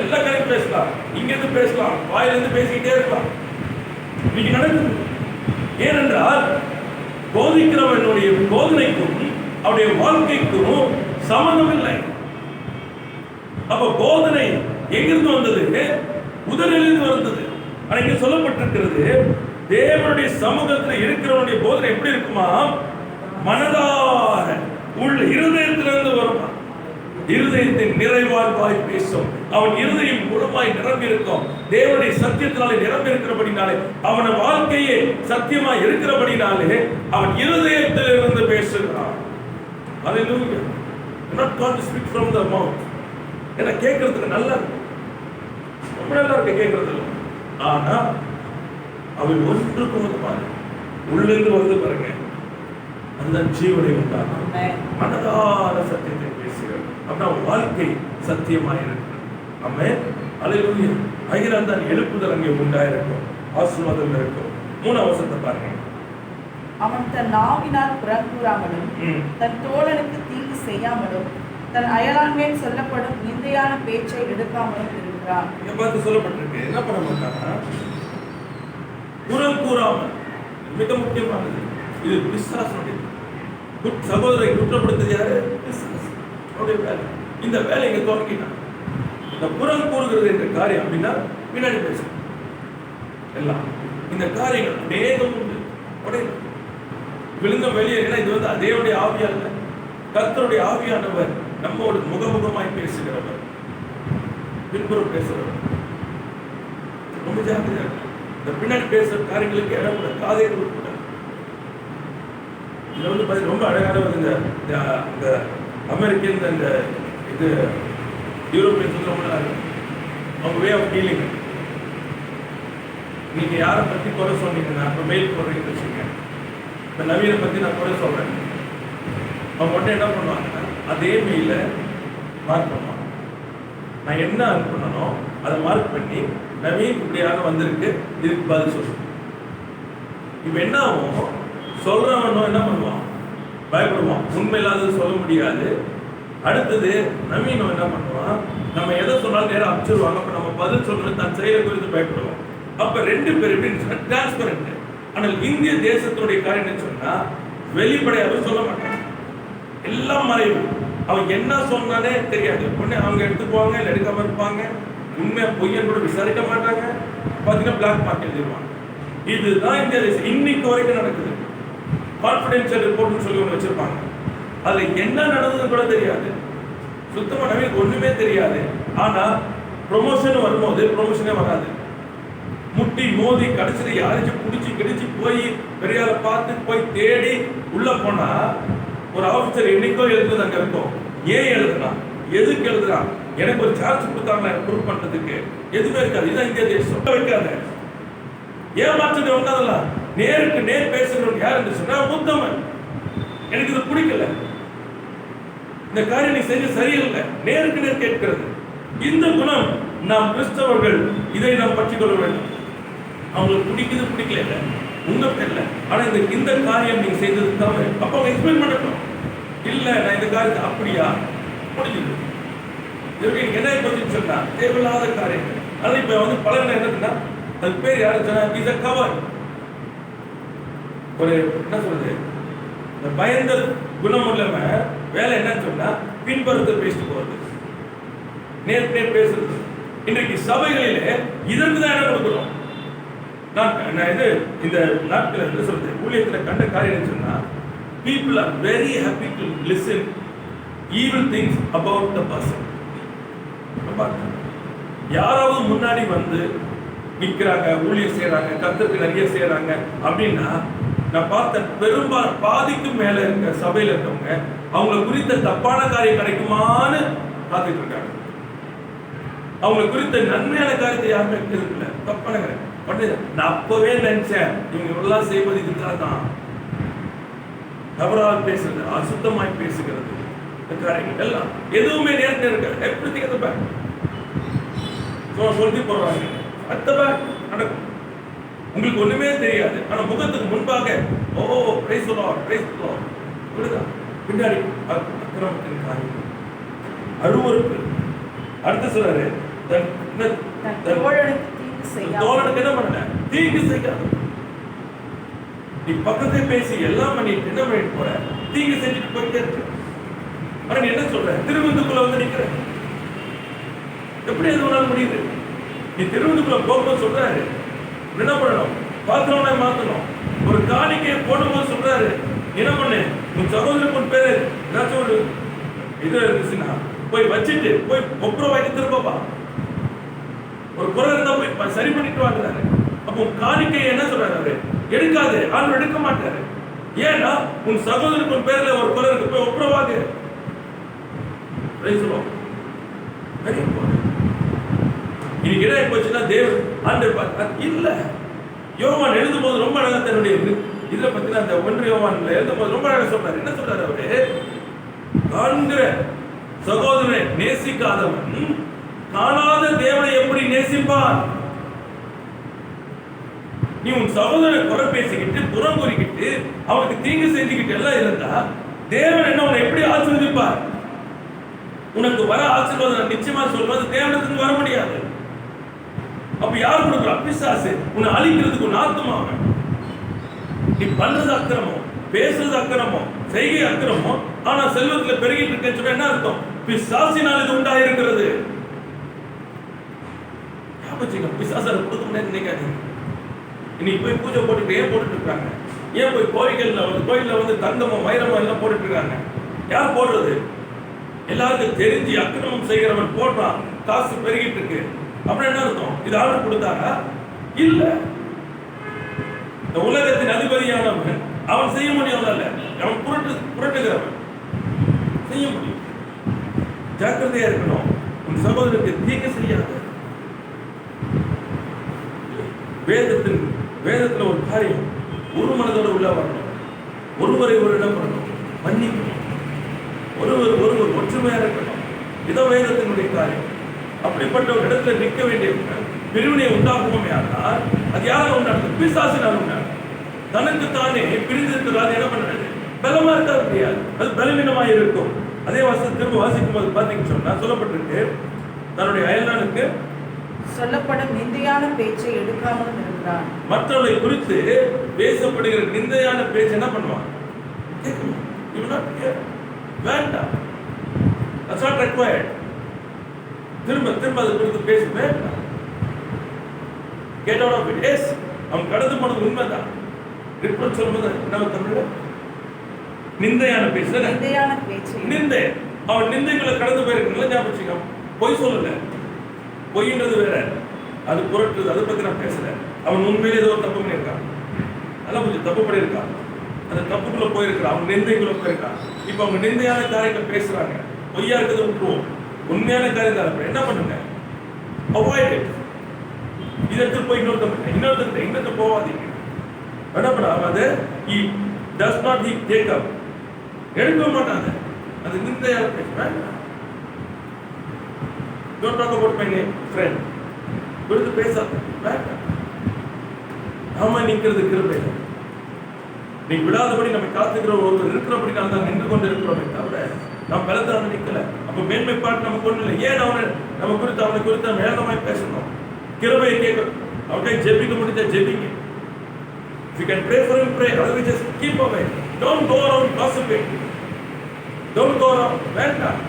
[SPEAKER 1] எல்லா காரியம் பேசலாம், இங்கிருந்து பேசலாம், வாயிலிருந்து பேசிக்கிட்டே இருக்கலாம். இன்னைக்கு நடக்குது. ஏனென்றால் போதிக்கிறவனுடைய போதனைக்கும் அவருடைய வாழ்க்கைக்கும் சம்பந்தம் இல்லை. அப்ப போதனை எங்கிருந்து வந்தது? உதரிலிருந்து வந்தது. ஆனா இங்க சொல்லப்பட்டிருக்கிறது, தேவனுடைய சமூகத்தில் இருக்கிறவனுடைய போதனை எப்படி இருக்குமா? மனதார உள்ள இருதயத்திலிருந்து வருமா. இருதயத்தின் நிறைவால் வாய் பேசும். அவன் இருதயம் முழுமாய் நிரம்பி இருக்கும். தேவனுடைய சத்தியத்தினாலே நிரம்பி இருக்கிறபடினாலே, அவன் வாழ்க்கையே சத்தியமாய் இருக்கிறபடினாலே அவன் இருதயத்திலிருந்து பேசுகிறான். Hallelujah. Not God to speak from the mouth. என்ன கேட்கறதுக்கு நல்லா இருக்கு, ரொம்ப நல்லா இருக்கு கேட்கறதுல. ஆனா அவை ஒன்றுக்கும் வந்து பாருங்க, உள்ளிருந்து வந்து பாருங்க, அந்த ஜீவனை உண்டாகும். மனதார சத்தியத்தை பேசுகிறார். அப்படின்னா வாழ்க்கை சத்தியமாக இருக்கு. ஆமென். அல்லேலூயா. ஆகினால் தான் எழுப்புதல் அங்கே உண்டாயிருக்கும், ஆசீர்வாதம் இருக்கும். 3 வசனத்தை பாருங்க.
[SPEAKER 2] அவன் தன் நாவினால் புறங்கூறாமலும் தன் தோழனுக்கு தீங்கு செய்யாமலும் தன் அயலான் மேல் சொல்லப்படும் நிந்தையான பேச்சை எடுக்காமலும் இருக்கிறான்.
[SPEAKER 1] இங்க பார்த்து சொல்லப்பட்டிருக்கு, என்ன பண்ண மாட்டாங்க? புறங்கூறாமல். மிக முக்கியமானது இது. பிசாசுடைய சகோதரை குற்றப்படுத்தது யாரு? பிசாசு. அவருடைய வேலை. இந்த வேலை இங்க தொடங்கிட்டான். இந்த புறம் கூறுகிறது என்ற காரியம் அப்படின்னா பின்னாடி பேசும் எல்லாம். இந்த காரியங்கள் அநேகம் உண்டு. உடைய விழுந்த வெளியேறினா இது வந்து தேவனுடைய ஆவியானவர், கர்த்தருடைய ஆவியானவர் நம்மோடு முகமுகமாய் பேசுகிறவர், பின்புறம் பேசுகிறவர். ரொம்ப ஜாக்கிரதையா இருக்கு. இந்த பின்னாடி பேசுற காரியங்களுக்கு இடம் கூட, காதை கூட. இது வந்து ரொம்ப அழகான இந்த அமெரிக்கன் இந்த இது யூரோப்பியன் அவங்க வே ஆஃப் டீலிங். நீங்க யாரை பத்தி குறை சொன்னீங்கன்னா, இப்போ மெயில் போடுறீங்கன்னு வச்சுக்கோங்க, இப்போ நவீனை பத்தி நான் குறை சொல்றேன், அவங்க மட்டும் என்ன பண்ணுவாங்கன்னா அதே மெயில மார்க் பண்ணுவாங்க. நான் என்ன அனுப்பணும்னோ அதை மார்க் பண்ணி, நவீன் இப்படியாக வந்திருக்கு, இதுக்கு பதில் சொல்லணும். இப்போ என்ன ஆகும்? சொல்றவனும் என்ன பண்ணுவான்? பயப்படுவான். உண்மையில்லாதது சொல்ல முடியாது. அடுத்தது நவீனம் என்ன பண்ணுவான்? நம்ம எதை சொன்னாலும் நேரம் அனுப்பிச்சிருவாங்க. அப்ப நம்ம பதில் சொல்லணும், தன் செயலை குறித்து பயப்படுவோம். அப்ப 2 பேரும் டிரான்ஸ்பரண்ட். ஆனால் இந்திய தேசத்துடைய காரியம் என்ன சொன்னா, வெளிப்படையாக சொல்ல மாட்டாங்க, எல்லாம் மறைவு. அவங்க என்ன சொன்னாலே தெரியாது. உடனே அவங்க எடுத்துக்குவாங்க, இல்லை எடுக்காம இருப்பாங்க. உண்மை பொய்யன் கூட விசாரிக்க மாட்டாங்க. பார்த்தீங்கன்னா பிளாக் மார்க் எழுதிடுவாங்க. இதுதான் இந்திய தேசம் இன்னைக்கு வரைக்கும் நடக்குது. கான்ஃபிடென்ஷியல் ரிப்போர்ட்னு சொல்லி ஒன்று வச்சிருப்பாங்க. அதுல என்ன நடந்ததுன்னு கூட தெரியாது. சுத்தமா நமக்கு ஒண்ணுமே தெரியாது. ஆனா ப்ரொமோஷன் வரும்போது ப்ரொமோஷனே வராது. முட்டி மோதி கடைசியில் யாரையும் பிடிச்சி கிடிச்சு போய் பெரியால பார்த்து போய் தேடி உள்ள போனா ஒரு ஆஃபீஸர் என்னைக்கோ எழுதுறது அங்க இருக்கும். ஏன் எழுதுறான்? எதுக்கு எழுதுறான்? எனக்கு ஒரு சார்ஜ் கொடுத்தாங்களா ப்ரூவ் பண்றதுக்கு? எதுவுமே இருக்காது. இதுதான் இந்திய தேசம். வைக்காத ஏமாற்றத்தை வந்தாதெல்லாம் நேருக்கு நேர் பேசுகிறவன் யார் என்று சொன்னா உத்தமன். எனக்கு இது பிடிக்கல, இந்த காரியம் நீ செஞ்சு சரியில்லை, நேருக்கு நேர் கேட்கிறது. இந்த குணம் நாம் கிறிஸ்தவர்கள் இதை நாம் பற்றிக் கொள்ள வேண்டும். அவங்களுக்கு பிடிக்குது பிடிக்கல இல்லை உங்க பேர்ல, ஆனா இந்த காரியம் நீங்க செய்தது தவிர அப்ப அவங்க எக்ஸ்பிளைன் பண்ணணும். இல்ல நான் இந்த காரியத்தை அப்படியா முடிஞ்சது. இதுக்கு என்ன பற்றி சொன்னா தேவையில்லாத காரியங்கள். அது இப்ப வந்து பலர் என்னதுன்னா அது பேர் யாரு சொன்னா இஸ் a cover. ஒரு என்ன சொல்றது, இந்த பயந்த குணம் உள்ளவன் வேலை என்னன்னு சொன்னா பின்புறத்தை பேசிட்டு போறது, நேர் நேர் பேசுறது. இன்றைக்கு சபைகளிலே இதற்கு தான் இடம் கொடுக்கிறோம். நான் இது இந்த நாட்கள் என்ன சொல்றது, ஊழியத்தில் கண்ட காரியம் சொன்னா people are very happy to listen evil things about the person. யாராவது முன்னாடி வந்து நிற்கிறாங்க, ஊழியர் செய்யறாங்க, கர்த்தருக்கு நிறைய செய்யறாங்க அப்படின்னா நான் பார்த்த பெரும்பாலும் பாதிக்கும் மேல இருக்க சபையில இருக்கவங்க அவங்களை குறித்த தப்பான காரியம் கிடைக்குமான்னு காத்துட்டு இருக்காங்க. அவங்க குறித்த நன்மையான காரியத்தை யாருமே இருக்குல்ல, தப்பான காரியம். நான் அப்பவே நினைச்சேன் இவங்க எல்லாம் செய்வது இதுக்காக தான். தவறாக பேசுறது, அசுத்தமாய் பேசுகிறது, காரியங்கள் எல்லாம் எதுவுமே நேரத்தில் இருக்காது. எப்படி சொல்லி போடுறாங்க அத்தவ நடக்கும். உங்களுக்கு ஒண்ணுமே தெரியாது. ஆனா முகத்துக்கு முன்பாக oh praise the lord praise the lord இப்படிதான் பின்னாடி அக்கிரமத்தின் காரியம் அருவருப்பு. அடுத்து சொல்றாரு தோழனுக்கு என்ன பண்ணல தீங்கு செய்யாது. நீ பக்கத்தை பேசி எல்லாம் பண்ணிட்டு என்ன பண்ணிட்டு போற, தீங்கு செஞ்சுட்டு போயிட்டே இருக்க. ஆனா நீ என்ன சொல்ற, திருவிந்துக்குள்ள வந்து நிக்கிற, எப்படி அது உன்னால முடியுது? நீ திருவதுக்குள்ள போகும்போது சொல்றாரு என்ன பண்ணணும், பாத்திரம்னா மாத்தணும். ஒரு காணிக்கையை போடும்போது சொல்றாரு என்ன பண்ணு, உன் சகோதரருக்கு உன் பேரு ஏதாச்சும் ஒரு இது இருந்துச்சுன்னா போய் வச்சுட்டு போய் ஒப்புரவாயிட்டு திரும்பப்பா. ஒரு குறை இருந்தா போய் சரி பண்ணிட்டு வாங்குறாரு. அப்போ காணிக்கை என்ன சொல்றாரு அவரு, எடுக்காது. ஆண்டு எடுக்க மாட்டாரு. ஏன்னா உன் சகோதரருக்கு உன் பேர்ல ஒரு குறை இருக்கு, போய் ஒப்புரவாகு. இன்னைக்கு என்ன போச்சுன்னா தேவன் ஆண்டு இல்ல. யோவான் எழுதும் போது ரொம்ப அழகா தன்னுடைய இதுல பத்தின அந்த 1 யோவான்ல எழுதும் போது ரொம்ப அழகா சொல்றாரு. என்ன சொல்றாரு அவரு, காண்கிற சகோதரனை நேசிக்காதவன் காணாத தேவனை எப்படி நேசிப்பான்? நீ உன் சகோதரனை குறை பேசிக்கிட்டு புறம் கூறிக்கிட்டு அவனுக்கு தீங்கு செஞ்சுக்கிட்டு எல்லாம் இருந்தா தேவன் என்ன உன்னை எப்படி ஆசீர்வதிப்பார்? உனக்கு வர ஆசீர்வாதம் நிச்சயமா சொல்வது தேவனுக்கு வர முடியாது. அப்ப யார் கொடுக்குறா? பிசாசு. உன்னை அழிக்கிறதுக்கு உன் ஆத்மாவை. நீ பண்றது அக்கிரமம், பேசுறது அக்கிரமம், செய்கை அக்கிரமம், ஆனா செல்வத்துல பெருகிட்டு இருக்கேன்னு சொன்னா என்ன அர்த்தம்? பிசாசினால் இது உண்டாயிருக்கிறது. பிசாசால கொடுக்க முடியாது நினைக்காதீங்க. இன்னைக்கு போய் பூஜை போட்டுட்டு ஏன் போட்டுட்டு இருக்காங்க? ஏன் போய் கோயில்ல வந்து தங்கமும் வைரமும் எல்லாம் போட்டுட்டு இருக்காங்க? யார் போடுறது? எல்லாருக்கும் தெரிஞ்சு அக்கிரமம் செய்கிறவன் போடுறான், காசு பெருகிட்டு இருக்கு. அப்புறம் என்ன அர்த்தம்? இது ஆர்டர் கொடுத்தாரா? இல்ல. இந்த உலகத்தின் அதிபதியானவன் அவன் செய்ய முடியாதல்ல, அவன் புரட்டுகிறவன் செய்ய முடியும். ஜாக்கிரதையா இருக்கணும். உன் சகோதரருக்கு தீங்கு செய்யாது. வேதத்துல ஒரு காரியம், ஒரு மனதோட உள்ள வரணும், ஒருவரை ஒரு இடம் வரணும், மன்னிக்கணும், ஒருவர் ஒற்றுமையா இருக்கணும். இதோ வேதத்தினுடைய காரியம். அப்படிப்பட்ட ஒரு இடத்துல நிற்க வேண்டிய பிரிவினை உண்டாகுமே ஆனால் அது யாரால உண்டாகுது? பிசாசினால் உண்டாகுது. தனக்கு தானே பிரிந்திருக்கிறார். என்ன பண்றது? பலமா இருக்க முடியாது, அது பலவீனமாக இருக்கும். அதே வாசத்தை திரும்ப வாசிக்கும் போது பாத்தீங்கன்னு சொன்னா சொல்லப்பட்டிருக்கு, தன்னுடைய அயல்நாளுக்கு
[SPEAKER 2] சொல்லப்படும் நிந்தையான பேச்சை எடுக்காமல் இருக்கிறான்.
[SPEAKER 1] மற்றவர்களை குறித்து பேசப்படுகிற நிந்தையான பேச்சு என்ன பண்ணுவான்? வேண்டாம். That's not required. திரும்ப அது குறித்து பேச வேண்டாம். Get out of it. Yes, அவன் கடந்து போனது உண்மைதான். ரிப்போர்ட் சொல்லும்போது என்ன தமிழ்ல நிந்தையான பேச்சு. நிந்தை. அவன் நிந்தைகளை கடந்து போயிருக்கனால ஞாபகம். பொய் சொல்லல. பொய்ன்றது வேற, அது புரட்டுறது. அதை பத்தி நான் பேசுறேன். அவன் உண்மையிலே ஏதோ தப்பு பண்ணியிருக்கான், அதெல்லாம் கொஞ்சம் தப்பு பண்ணியிருக்கான், அந்த தப்புக்குள்ள போயிருக்கான், அவன் நிந்தைக்குள்ள போயிருக்கான். இப்ப அவங்க நிந்தையான காரியங்களை பேசுறாங்க. பொய்யா இருக்கிறத விட்டுருவோம், உண்மையான காரியம் தான். என்ன பண்ணுங்க? Avoid it. இதற்கு போய் இன்னொருத்தர் போவாதீங்க. என்ன பண்ணாது? he does not he take up. எடுக்க மாட்டாங்க. அது நிந்தையான பேச. Don't talk about my name, friend. குறித்து பேசாத. நாம நிற்கிறது கிருபை. நீ விடாதபடி நம்ம காத்துக்கிற ஒருவர் இருக்கிறபடினால தான் நின்று கொண்டு இருக்கிறோமே தவிர நாம் பலத்தான நிற்கல. அப்ப மேன்மை பாட்டு நமக்கு ஒண்ணு இல்லை. ஏன் அவனை குறித்து வேகமாய் பேசணும்? கிருபையை கேட்கணும். அவனுக்கு ஜெபிக்க முடிஞ்சா ஜெபிங்க. If you can pray for him, pray. Otherwise just keep away. Don't go around gossiping. Don't go around. வேண்டாம்.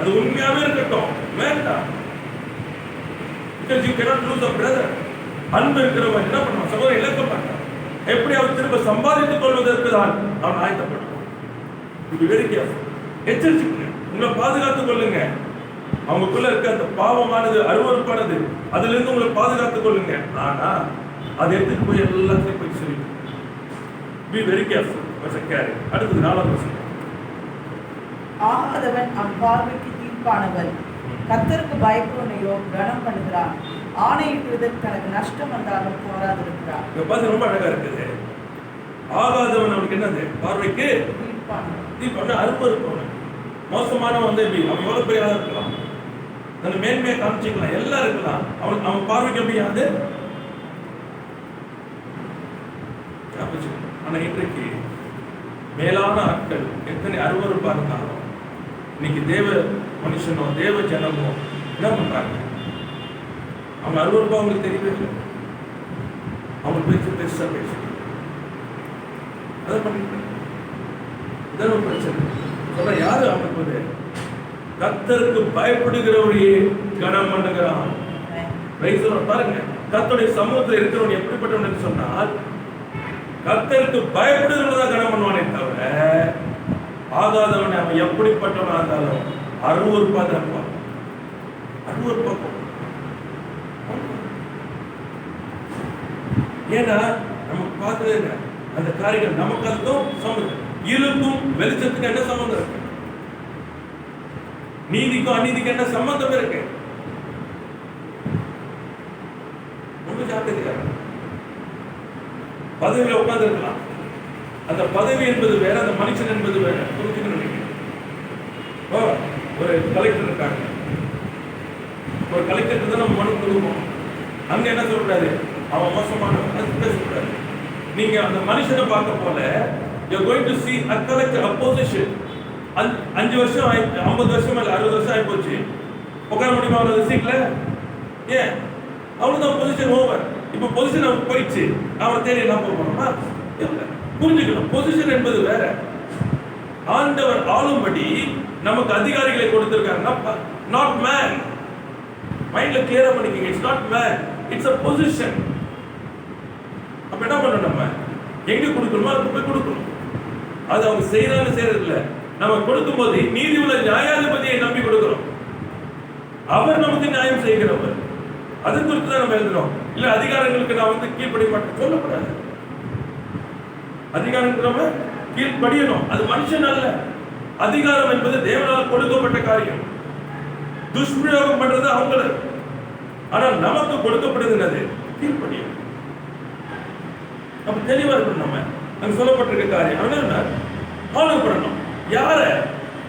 [SPEAKER 1] அது உண்மையாவே இருக்கட்டும், வேண்டாம். Because you cannot lose a brother. அன்பு இருக்கிறவன் என்ன பண்ணுவான்? சகோதரன் இழக்க மாட்டான். எப்படி அவன் திரும்ப சம்பாதித்துக் கொள்வதற்கு தான் அவன் ஆயத்தப்படுவான். இது வெரி கேர்ஃபுல். எச்சரிச்சுக்கணும். உங்களை பாதுகாத்துக் கொள்ளுங்க. அவங்களுக்குள்ள இருக்க அந்த பாவமானது, அருவருப்பானது, அதுல இருந்து உங்களை பாதுகாத்துக் கொள்ளுங்க. ஆனா அதை எடுத்துட்டு போய் எல்லாத்தையும் போய் சொல்லி be very careful. அடுத்தது 4வது வசனம்.
[SPEAKER 2] ஆகாதவன் அப்பார்வைக்கு தீர்ப்பானவன், கர்த்தருக்கு பயப்படுவனையோ கனம் பண்ணுகிறான். ஆணையிடுவதற்கு தனக்கு நஷ்டம் வந்தாலும் போராதிருக்கிறான்.
[SPEAKER 1] இங்க பார்த்து ரொம்ப அழகா இருக்குது. ஆகாதவன் அவனுக்கு என்னது? பார்வைக்கு தீர்ப்பான அருவருப்பவன். மோசமானவன் வந்து எப்படி? அவன் எவ்வளவு பெரிய ஆளா இருக்கலாம், தன்னை மேன்மையை காமிச்சிக்கலாம், எல்லாம் இருக்கலாம். அவன் பார்வைக்கு எப்படியாது? ஆனா இன்றைக்கு மேலான ஆட்கள் எத்தனை அருவருப்பா இருந்தாலும் இன்னைக்கு தேவ மனுஷனோ தேவ ஜனமோ என்ன பண்றாங்க? அவங்க அருவருப்பா அவங்களுக்கு தெரியவே இல்லை. அவங்க பேச்சு பெருசா பேசு அதை பண்ணிட்டு இதான் ஒரு பிரச்சனை. சொல்ல யாரு அவனுக்கு வந்து கர்த்தருக்கு பயப்படுகிறவரையே கனம் பண்ணுகிறான். Praise the Lord. பாருங்க, கர்த்தருடைய சமூகத்தில் இருக்கிறவன் எப்படிப்பட்டவன் என்று சொன்னால் கர்த்தருக்கு பயப்படுகிறவன் கனம் பண்ணுவானே தவிர ஆகாதவனை அவன் எப்படிப்பட்டவனா இருந்தாலும் அருவருப்பா தான் இருப்பான். அருவருப்பா. ஏன்னா நம்ம பார்க்கவே அந்த காரியங்கள் நமக்கு அதுக்கும் சம்பந்தம். இருளுக்கும் வெளிச்சத்துக்கு என்ன சம்பந்தம் இருக்கு? நீதிக்கும் அநீதிக்கும் என்ன சம்பந்தம் இருக்கு? ரொம்ப ஜாக்கிரதையா பதவியில உட்கார்ந்து இருக்கலாம். அந்த பதவி என்பது வேற, அந்த மனுஷன் என்பது வேற. புரிஞ்சுக்கணும். ஒரு கலெக்டர் இருக்காங்க. ஒரு கலெக்டர் தான் நம்ம மனு கொடுப்போம். அங்க என்ன சொல்றாரு? அவன் மோசமானவன் பேசக்கூடாது. நீங்க அந்த மனுஷனை பார்க்க போல you are going to see a collector opposition. 5 வருஷம் 50 வருஷம் இல்ல 60 வருஷம் ஆயி போச்சு. உட்கார முடியுமா அவரோட சீட்ல? ஏன்? அவ்வளவுதான், பொசிஷன் ஓவர். இப்ப பொசிஷன் அவருக்கு போயிடுச்சு. அவரை தேடி என்ன போகணுமா? இல்ல. புரிஞ்சுக்கணும், பொசிஷன் என்பது வேற. ஆண்டவர் ஆளும்படி நமக்கு அதிகாரிகளை கொடுத்திருக்காங்க. Not man. மைண்ட்ல கிளியரா பண்ணிக்கங்க. It's not man, it's a position. அப்ப என்ன பண்ணணும்? நம்ம எங்க கொடுக்கணுமோ அதுக்கு போய் கொடுக்கணும். அது அவங்க செய்யறது இல்ல. நம்ம கொடுக்கும்போது நீதி உள்ள நியாயாதிபதியை நம்பி கொடுக்கிறோம். அவர் நமக்கு நியாயம் செய்கிறவர். அது குறித்து தான் நம்ம எழுதுறோம். இல்ல அதிகாரங்களுக்கு நான் கீழ்ப்படிய மாட்டேன் சொல்லக்கூடாது. அதிகாரங்களுக்கு நம்ம கீழ்ப்படியணும். அது மனுஷன் அல்ல. அதிகாரம் என்பது தேவனால் கொடுக்கப்பட்ட காரியம். துஷ்பிரயோகம் பண்றது அவங்களுக்கு. ஆனால் நமக்கு கொடுக்கப்படுகிறது கீழ்ப்படியும். அப்ப தெளிவா இருக்கணும். நம்ம அங்க சொல்லப்பட்டிருக்க காரியம் ஃபாலோ பண்ணணும். யார?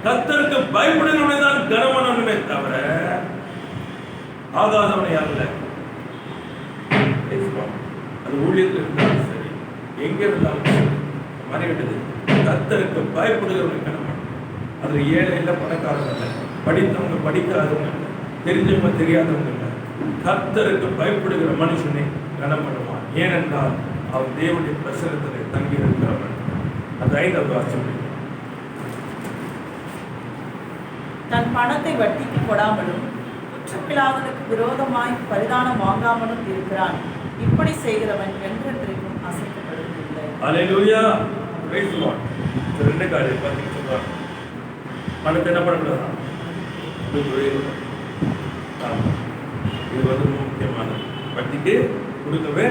[SPEAKER 1] கர்த்தருக்கு பயப்படுகிறவனை தான் கனமானவனே தவிர ஆகாதவனை அல்ல. அது ஊழியத்தில் இருந்தாலும் சரி, எங்க இருந்தாலும் சரி, மறைவிட்டது கர்த்தருக்கு பயப்படுகிறவனை கனமான. அது ஏழை இல்ல, பணக்காரங்க இல்ல, படித்தவங்க படிக்காதவங்க இல்ல, தெரிஞ்சவங்க தெரியாதவங்க இல்ல. கர்த்தருக்கு பயப்படுகிற மனுஷனை கனம் பண்ணுவான். ஏனென்றால் அவன் தேவனுடைய பிரசன்னத்திலே தங்கி இருக்கிறவன். அது 5வது வாசம்.
[SPEAKER 2] தன் பணத்தை வட்டிக்கு கொடாமலும் குற்றமில்லாதவனுக்கு விரோதமாய் பரிதானம் வாங்காமலும் இருக்கிறான். இப்படி செய்கிறவன் என்றென்றைக்கும் அசைக்கப்படுவதில்லை.
[SPEAKER 1] அல்லேலூயா. Praise the lord. இந்த 2 காரியம் பத்தி சொல்றாங்க. பணத்தை என்ன பண்ணக்கூடாது? இது முக்கியமானது. வட்டிக்கு கொடுக்கவே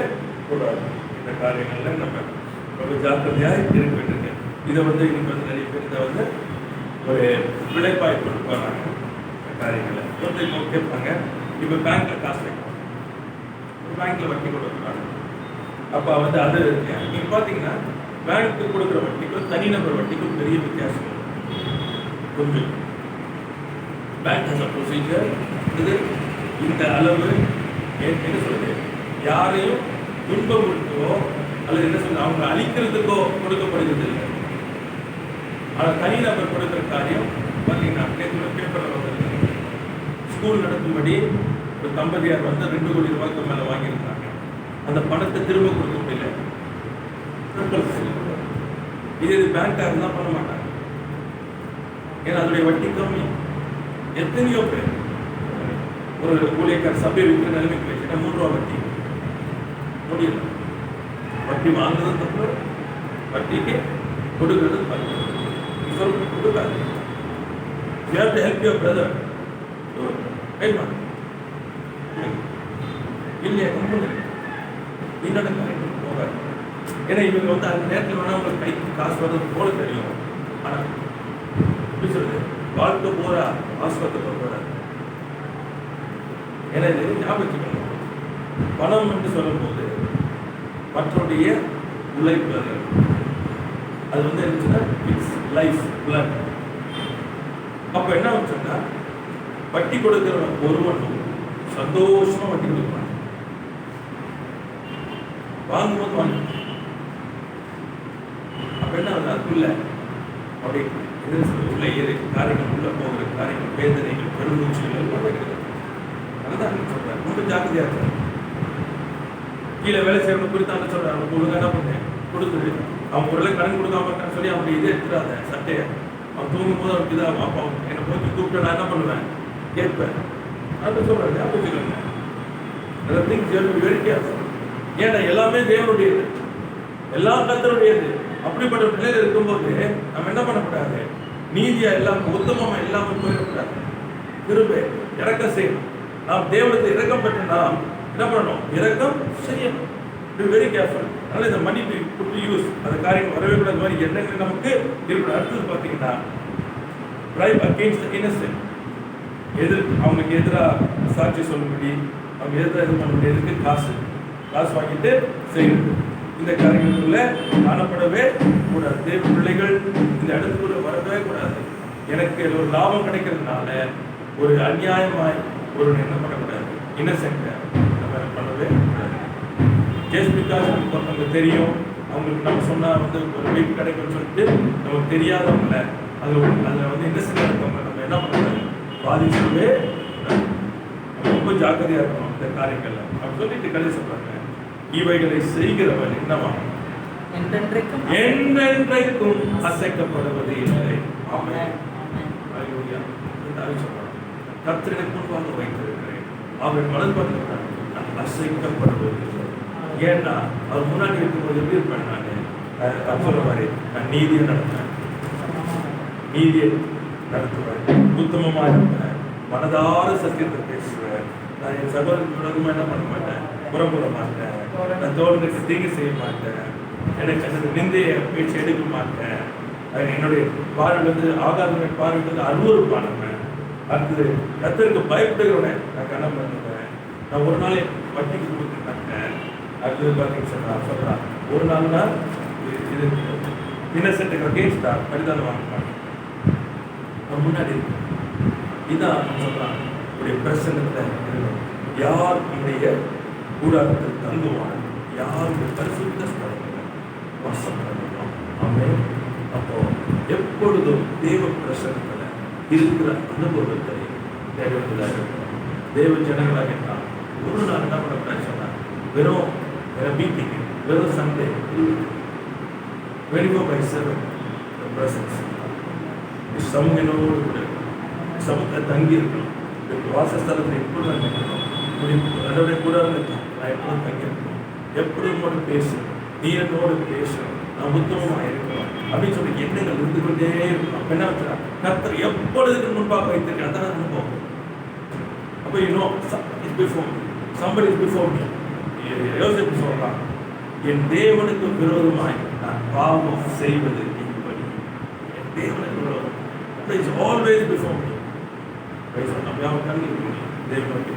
[SPEAKER 1] கூடாது. இந்த காரியங்கள்ல நம்ம ரொம்ப ஜாக்கிரதையா இருக்க வேண்டியிருக்கு. இதை இன்னைக்கு நிறைய பேர் இதை ஒரு விளைப்பாய் கொண்டு போறாங்க. காரியங்களை கேட்பாங்க. இப்போ பேங்க்ல காசு வைக்கணும், பேங்க்ல வட்டி கொடுக்குறாங்க. அப்போ அது நீங்க பாத்தீங்கன்னா பேங்க்கு கொடுக்குற வட்டிக்கும் தனிநபர் வட்டிக்கும் பெரிய வித்தியாசம் கொஞ்சம். Bank has a procedure. இது இந்த அளவு என்ன சொல்றது, யாரையும் துன்பப்படுத்தவோ அல்லது என்ன சொல்றது அவங்க அழிக்கிறதுக்கோ கொடுக்கப்படுகிறது இல்லை. ஆனால் தனிநபர் கொடுக்கிற காரியம் பார்த்தீங்கன்னா பேப்பரில் வந்து ஸ்கூல் நடத்தும்படி ஒரு தம்பதியார் 2 கோடி ரூபாய்க்கு மேலே வாங்கியிருக்காங்க. அந்த பணத்தை திரும்ப கொடுக்க முடியல. இது பேங்காக இருந்தால் பண்ண மாட்டாங்க. ஏன்னா அதனுடைய வட்டி கம்மி. எத்தனையோ பேர் ஒரு ஊழியக்கார சபை விற்கிற நிலைமைக்கு வச்சுட்டா 3 ரூபா வட்டி முடியல. வட்டி வாங்குறது தப்பு, வட்டிக்கு கொடுக்கிறது தப்பு. கொடுக்காது. You have to help your brother. இல்லையா கம்பெனி என்னோட காரியம் போகாது. ஏன்னா இவங்க அந்த நேரத்தில் வேணா உங்களுக்கு கைக்கு காசு வர்றது போல தெரியும். ஆனால் எப்படி சொல்றது, வாழ்க்கை போறா ஆஸ்பத்திரி போறாது. ஏன்னா இது ஞாபகம் பணம் என்று சொல்லும் போது மற்றவருடைய உழைப்பு அது இருந்துச்சுன்னா இட்ஸ் லைஃப் பிளான். அப்போ என்ன சொன்னா வட்டி கொடுக்கிறவன் ஒருவனும் சந்தோஷமா வட்டி கொடுப்பான். வாங்கும்போது வாங்க. அப்ப என்ன அதுக்குள்ள அப்படி உள்ள ஏறி காரியங்கள் உள்ள போகிற காரியங்கள், வேதனைகள், பெருமூச்சுகள் அதுதான் சொல்றாரு. ரொம்ப ஜாக்கிரதையா இருக்காரு. கீழே வேலை செய்யணும் குறித்தான் சொல்றாரு. அவங்க ஒழுங்கா என்ன பண்ணேன் கொடுத்துரு. அவன் பொருளை கடன் கொடுக்காம இருக்கான்னு சொல்லி அவங்க இதை எடுத்துடாத சட்டையை அவன் தூங்கும் போது அவனுக்கு இதாக அப்பா என்னை போய் கூப்பிட்டு நான் என்ன பண்ணுவேன், கேட்பேன். அது சொல்கிறேன், ஞாபகம் வெரி கேர்ஃபுல். ஏன்னா எல்லாமே தேவனுடையது, எல்லாம் கர்த்தருடையது. அப்படிப்பட்ட நிலையில் இருக்கும்போது நம்ம என்ன பண்ணக்கூடாது, நீதியா இல்லாம உத்தமமா இல்லாம போயிடக்கூடாது. கிருபை இரக்கம் செய்யணும். நாம் தேவனுக்கு இரக்கம் பெற்று நாம் என்ன பண்ணணும், இரக்கம் செய்யணும். Very careful. அதனால இந்த மணி புட்டு யூஸ் அந்த காரியம் வரவே கூடாது. மாதிரி எண்ணங்கள் நமக்கு இருக்கணும். அடுத்தது பார்த்தீங்கன்னா ரைட் அகெயின்ஸ்ட் இன்னசென்ட், அவங்களுக்கு எதிராக சாட்சி சொல்லும்படி, அவங்க எதிராக இது பண்ண முடியாதுக்கு காசு வாங்கிட்டு செய்யறது, இந்த காரியங்களுக்குள்ள காணப்படவே கூடாது. தேவ பிள்ளைகள் இந்த இடத்துக்குள்ள வரவே கூடாது. எனக்கு ஒரு லாபம் கிடைக்கிறதுனால ஒரு அநியாயமாய் ஒரு என்ன பண்ணக்கூடாது, இன்னசென்ட் நம்ம பண்ணவே கூடாது. ஜஸ்ட் பிகாஸ் நமக்கு தெரியும், அவங்களுக்கு நம்ம சொன்னால் வந்து ஒரு வீட்டு கிடைக்கும்னு சொல்லிட்டு நமக்கு தெரியாதவங்கள அதில் வந்து இன்னசென்ட் இருக்கவங்க நம்ம என்ன பண்ணக்கூடாது, பாதிக்கவே ரொம்ப ஜாக்கிரதையாக இருக்கணும் இந்த காரியங்கள்ல. அப்படி சொல்லிட்டு கதை சொல்றாங்க, இவைகளை செய்கிறவன் என்னவா, என்றென்றைக்கும் அசைக்கப்படுவது இல்லை. ஆமென். ஹல்லேலூயா. சொல்றாங்க, கர்த்தரை முன்பாக வைத்திருக்கிறேன், அவர் வலது பக்கத்தில் நான் அசைக்கப்படுவது இல்லை. ஏன்னா அவர் முன்னாடி இருக்கும்போது எப்படி இருப்பேன், நான் சொல்ற மாதிரி நான் நீதியை நடப்பேன், நீதியை நடத்துவேன், உத்தமமாக இருப்பேன், மனதார சத்தியத்தை பேசுவேன். நான் என் சகோதரருக்கு விரோதமாக என்ன பண்ண மாட்டேன், புறப்பட மாட்டேன், நான் தோழனுக்கு தீங்கு செய்ய மாட்டேன், எனக்கு நிந்தைய பேச்சு எடுக்க மாட்டேன். என்னுடைய பார்வை வந்து ஆகாத பார்வைக்கு அருவருப்பானவன். அடுத்தது கர்த்தருக்கு பயப்படுகிறவன் நான் கணம் பண்ணுவேன். நான் ஒரு நாளை வட்டிக்கு கொடுக்க மாட்டேன். அடுத்தது பார்த்தீங்கன்னா சொல்றான், ஒரு நாள்னா இது இன்னசென்ட்டுக்கு அகேன்ஸ்டா பரிதானம் வாங்க மாட்டேன், நான் முன்னாடி இருக்கேன். இதான் சொல்றான், உடைய பிரசன்னத்தில் இருக்கணும். யார் நம்முடைய கூடாரத்தில் தங்குவான், யாருடைய பரிசுத்த ஸ்தலத்தில் வாசம் பண்ணுவோம். ஆமென். அப்போ எப்பொழுதும் தேவ பிரசன்னத்தில் இருக்கிற அனுபவத்தை தேவையாக இருக்கணும். தேவ ஜனங்களாக இருந்தால் ஒரு நாள் என்ன பண்ணக்கூடாது சொன்னார், வெறும் மீட்டிங், வெறும் சண்டே 24/7 பிரசன்ஸ் சமூகனோடு கூட சமூகத்தை தங்கி இருக்கணும். வாசஸ்தலத்தில் எப்பொழுது நான் இருக்கணும், அதோடைய கூட நான் எப்பொழுதும் தங்கி இருக்கணும், எப்பொழுதும் கூட பேசணும், நீ என்னோடு பேசணும், நான் உத்தமமாக இருக்கணும் அப்படின்னு சொல்லி எண்ணங்கள் இருந்து கொண்டே இருக்கணும். அப்போ என்ன வச்சுனா கர்த்தர் எப்பொழுதுக்கு முன்பாக வைத்திருக்கேன், அதான் அனுபவம். அப்போ இன்னும் is before me, somebody is before me. யோசிப்பு சொல்லலாம், என் தேவனுக்கு விரோதமாய் நான் பாவம் செய்வது இப்படி, என் தேவனுக்கு விரோதம் இஸ் ஆல்வேஸ் பிஃபோர் மீ. நம்ம யாரும் கண்டிப்பாக தேவனுக்கு